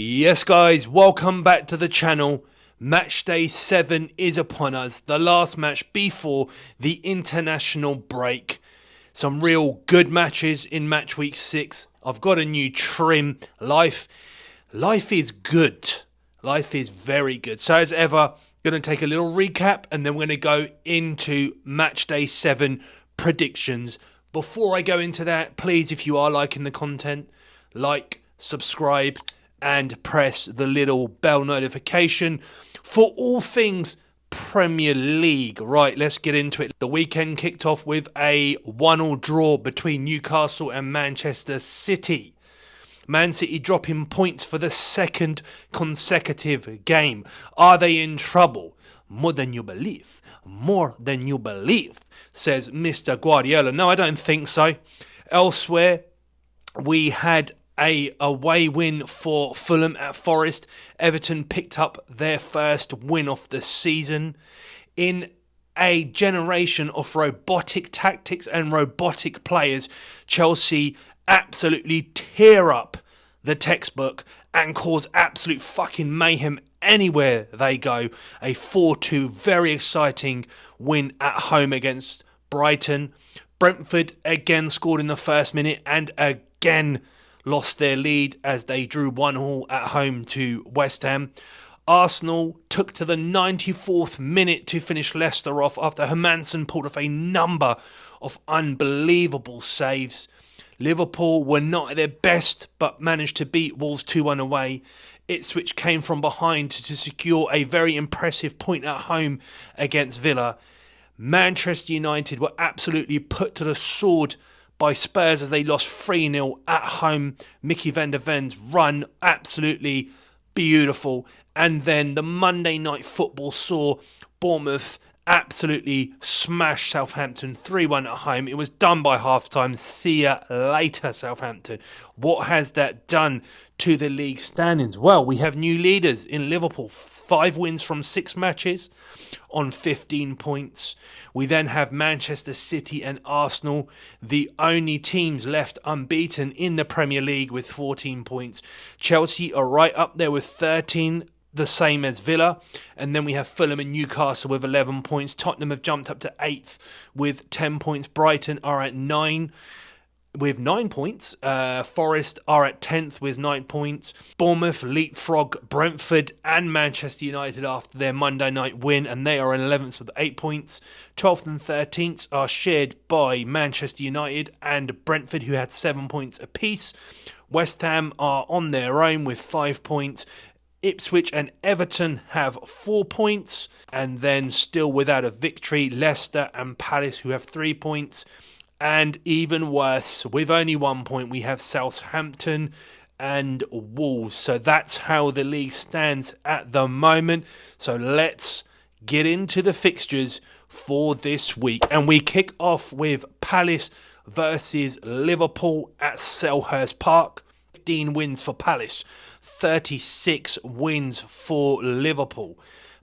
Yes guys, welcome back to the channel. Matchday 7 is upon us, the last match before the international break. Some real good matches in match week 6. I've got a new trim. Life is good. Life is very good. So as ever, going to take a little recap and then we're going to go into Matchday 7 predictions. Before I go into that, please, if you are liking the content, like, subscribe, and press the little bell notification for all things Premier League. Right, let's get into it. The weekend kicked off with a 1-1 draw between Newcastle and Manchester City. Man City dropping points for the second consecutive game. Are they in trouble? More than you believe. More than you believe, says Mr. Guardiola. No, I don't think so. Elsewhere, we had a away win for Fulham at Forest. Everton picked up their first win of the season. In a generation of robotic tactics and robotic players, Chelsea absolutely tear up the textbook and cause absolute fucking mayhem anywhere they go. A 4-2 very exciting win at home against Brighton. Brentford again scored in the first minute and again lost their lead as they drew 1-1 at home to West Ham. Arsenal took to the 94th minute to finish Leicester off after Hermansen pulled off a number of unbelievable saves. Liverpool were not at their best but managed to beat Wolves 2-1 away. Ipswich came from behind to secure a very impressive point at home against Villa. Manchester United were absolutely put to the sword by Spurs as they lost 3-0 at home. Mickey van der Ven's run, absolutely beautiful. And then the Monday night football saw Bournemouth absolutely smash Southampton 3-1 at home. It was done by half-time. See ya later, Southampton. What has that done to the league standings? Well, we have new leaders in Liverpool. 5 wins from 6 matches on 15 points. We then have Manchester City and Arsenal, the only teams left unbeaten in the Premier League with 14 points. Chelsea are right up there with 13, the same as Villa. And then we have Fulham and Newcastle with 11 points. Tottenham have jumped up to 8th with 10 points. Brighton are at 9 with 9 points. Forest are at 10th with 9 points. Bournemouth leapfrog Brentford and Manchester United after their Monday night win, and they are in 11th with 8 points. 12th and 13th are shared by Manchester United and Brentford, who had 7 points apiece. West Ham are on their own with 5 points. Ipswich and Everton have 4 points, and then still without a victory, Leicester and Palace, who have 3 points. And even worse, with only 1 point, we have Southampton and Wolves. So that's how the league stands at the moment. So let's get into the fixtures for this week. And we kick off with Palace versus Liverpool at Selhurst Park. 15 wins for Palace, 36 wins for Liverpool.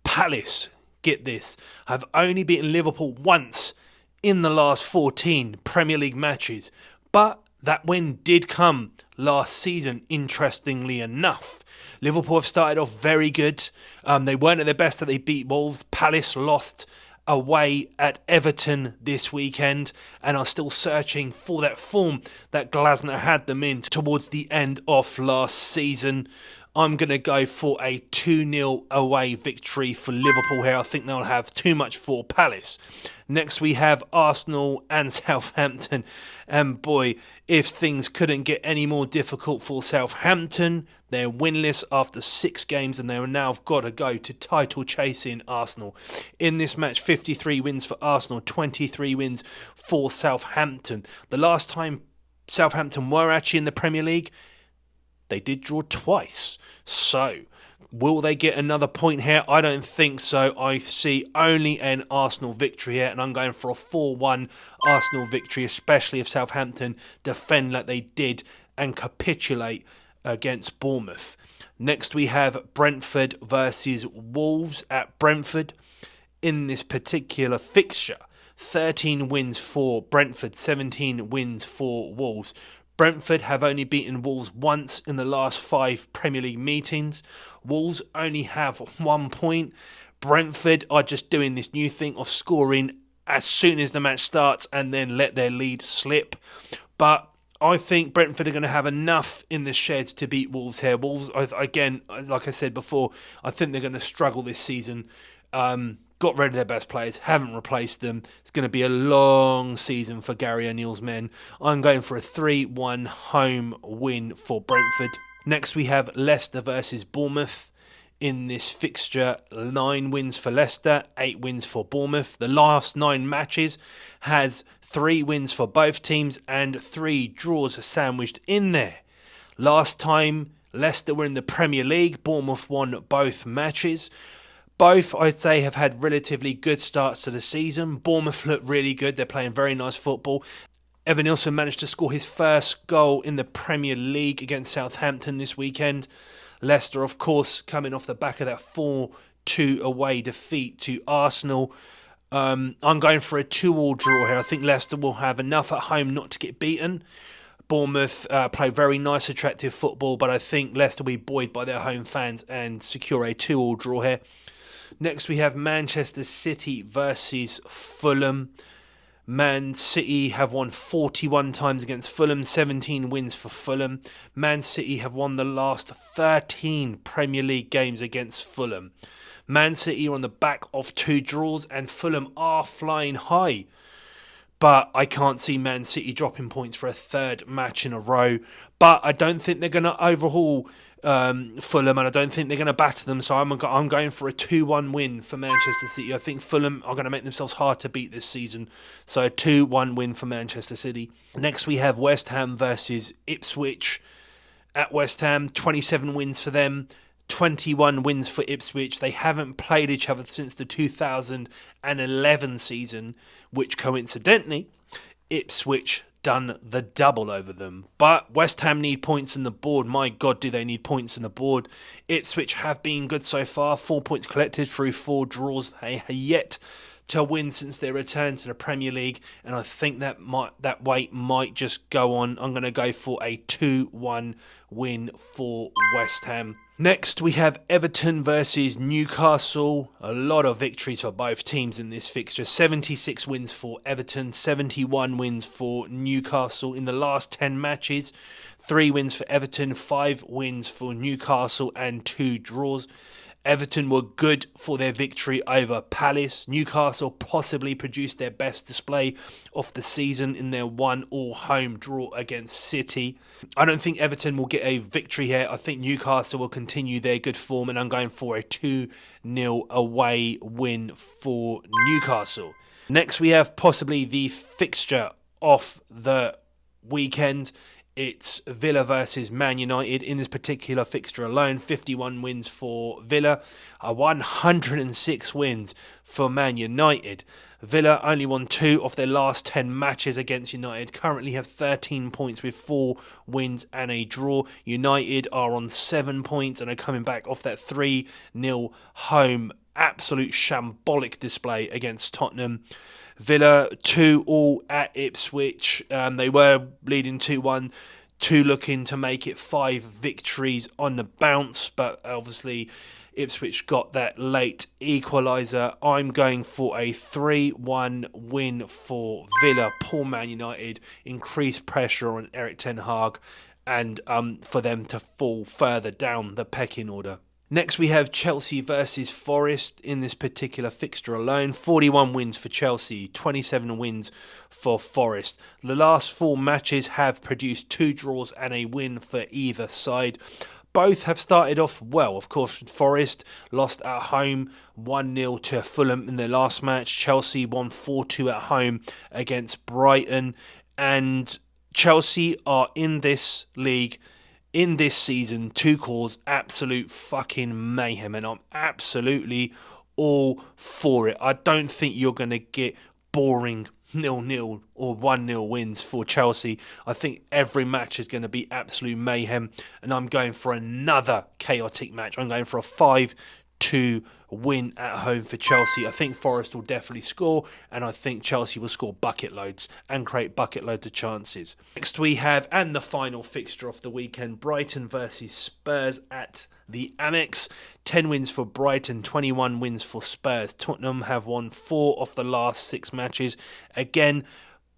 Palace, get this, have only beaten Liverpool once in the last 14 Premier League matches, but that win did come last season, interestingly enough. Liverpool have started off very good. They weren't at their best that they beat Wolves. Palace lost away at Everton this weekend and are still searching for that form that Glasner had them in towards the end of last season. I'm going to go for a 2-0 away victory for Liverpool here. I think they'll have too much for Palace. Next we have Arsenal and Southampton. And boy, if things couldn't get any more difficult for Southampton, they're winless after 6 games and they've now got to go to title chasing Arsenal. In this match, 53 wins for Arsenal, 23 wins for Southampton. The last time Southampton were actually in the Premier League, they did draw twice. So, will they get another point here? I don't think so. I see only an Arsenal victory here, and I'm going for a 4-1 Arsenal victory, especially if Southampton defend like they did and capitulate against Bournemouth. Next, we have Brentford versus Wolves at Brentford. In this particular fixture, 13 wins for Brentford, 17 wins for Wolves. Brentford have only beaten Wolves once in the last 5 Premier League meetings. Wolves only have 1 point. Brentford are just doing this new thing of scoring as soon as the match starts and then let their lead slip. But I think Brentford are going to have enough in the sheds to beat Wolves here. Wolves, again, like I said before, I think they're going to struggle this season. Got rid of their best players, haven't replaced them. It's going to be a long season for Gary O'Neill's men. I'm going for a 3-1 home win for Brentford. Next we have Leicester versus Bournemouth. In this fixture, 9 wins for Leicester, 8 wins for Bournemouth. The last 9 matches has 3 wins for both teams and 3 draws sandwiched in there. Last time Leicester were in the Premier League, Bournemouth won both matches. Both, I'd say, have had relatively good starts to the season. Bournemouth look really good. They're playing very nice football. Evan Nilsson managed to score his first goal in the Premier League against Southampton this weekend. Leicester, of course, coming off the back of that 4-2 away defeat to Arsenal. I'm going for a 2-2 draw here. I think Leicester will have enough at home not to get beaten. Bournemouth play very nice, attractive football, but I think Leicester will be buoyed by their home fans and secure a 2-2 draw here. Next, we have Manchester City versus Fulham. Man City have won 41 times against Fulham, 17 wins for Fulham. Man City have won the last 13 Premier League games against Fulham. Man City are on the back of 2 draws and Fulham are flying high. But I can't see Man City dropping points for a 3rd match in a row. But I don't think they're going to overhaul Fulham, and I don't think they're going to batter them. So I'm going for a 2-1 win for Manchester City. I think Fulham are going to make themselves hard to beat this season. So a 2-1 win for Manchester City. Next we have West Ham versus Ipswich. At West Ham, 27 wins for them. 21 wins for Ipswich. They haven't played each other since the 2011 season, which coincidentally, Ipswich done the double over them. But West Ham need points on the board. My God, do they need points on the board. Ipswich have been good so far. 4 points collected through 4 draws. They are yet to win since their return to the Premier League, and I think that weight might just go on. I'm going to go for a 2-1 win for West Ham. Next, we have Everton versus Newcastle. A lot of victories for both teams in this fixture. 76 wins for Everton, 71 wins for Newcastle in the last 10 matches. 3 wins for Everton, 5 wins for Newcastle, and 2 draws. Everton were good for their victory over Palace. Newcastle possibly produced their best display of the season in their 1-1 home draw against City. I don't think Everton will get a victory here. I think Newcastle will continue their good form, and I'm going for a 2-0 away win for Newcastle. Next, we have possibly the fixture of the weekend. It's Villa versus Man United. In this particular fixture alone, 51 wins for Villa, 106 wins for Man United. Villa only won 2 of their last 10 matches against United, currently have 13 points with 4 wins and a draw. United are on 7 points and are coming back off that 3-0 home absolute shambolic display against Tottenham. Villa 2-2 at Ipswich. They were leading 2-1, 2 looking to make it 5 victories on the bounce, but obviously Ipswich got that late equaliser. I'm going for a 3-1 win for Villa. Poor Man United, increased pressure on Erik ten Hag, and for them to fall further down the pecking order. Next, we have Chelsea versus Forest in this particular fixture alone. 41 wins for Chelsea, 27 wins for Forest. The last 4 matches have produced 2 draws and a win for either side. Both have started off well. Of course, Forest lost at home 1-0 to Fulham in their last match. Chelsea won 4-2 at home against Brighton. And Chelsea are in this league, in this season, to cause absolute fucking mayhem, and I'm absolutely all for it. I don't think you're going to get boring 0-0 or 1-0 wins for Chelsea. I think every match is going to be absolute mayhem, and I'm going for another chaotic match. I'm going for a 5-2 4-2 win at home for Chelsea. I think Forest will definitely score, and I think Chelsea will score bucket loads and create bucket loads of chances. Next we have, and the final fixture of the weekend, Brighton versus Spurs at the Amex. 10 wins for Brighton, 21 wins for Spurs. Tottenham have won 4 of the last 6 matches. Again,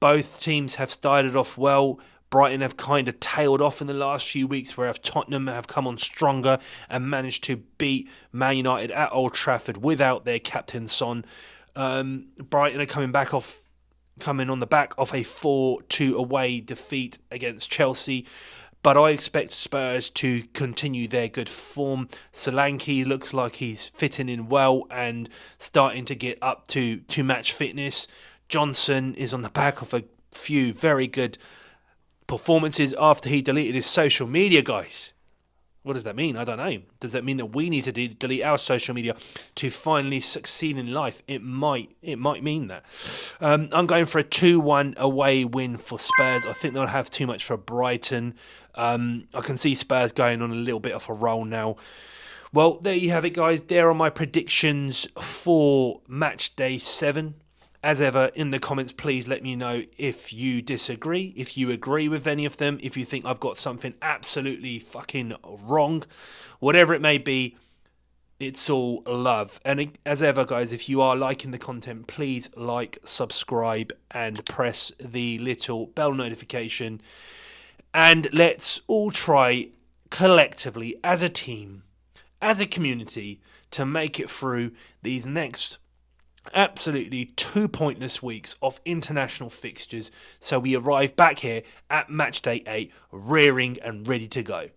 both teams have started off well. Brighton have kind of tailed off in the last few weeks, whereas Tottenham have come on stronger and managed to beat Man United at Old Trafford without their captain Son. Brighton are coming on the back of a 4-2 away defeat against Chelsea. But I expect Spurs to continue their good form. Solanke looks like he's fitting in well and starting to get up to match fitness. Johnson is on the back of a few very good performances after he deleted his social media, guys. What does that mean? I don't know. Does that mean that we need to delete our social media to finally succeed in life? It might mean that. I'm going for a 2-1 away win for Spurs. I think they'll have too much for Brighton. I can see Spurs going on a little bit of a roll now. Well, there you have it, guys. There are my predictions for match day 7. As ever, in the comments, please let me know if you disagree, if you agree with any of them, if you think I've got something absolutely fucking wrong. Whatever it may be, it's all love. And as ever, guys, if you are liking the content, please like, subscribe, and press the little bell notification. And let's all try collectively, as a team, as a community, to make it through these next absolutely 2 pointless weeks of international fixtures, so we arrive back here at match day 8 rearing and ready to go.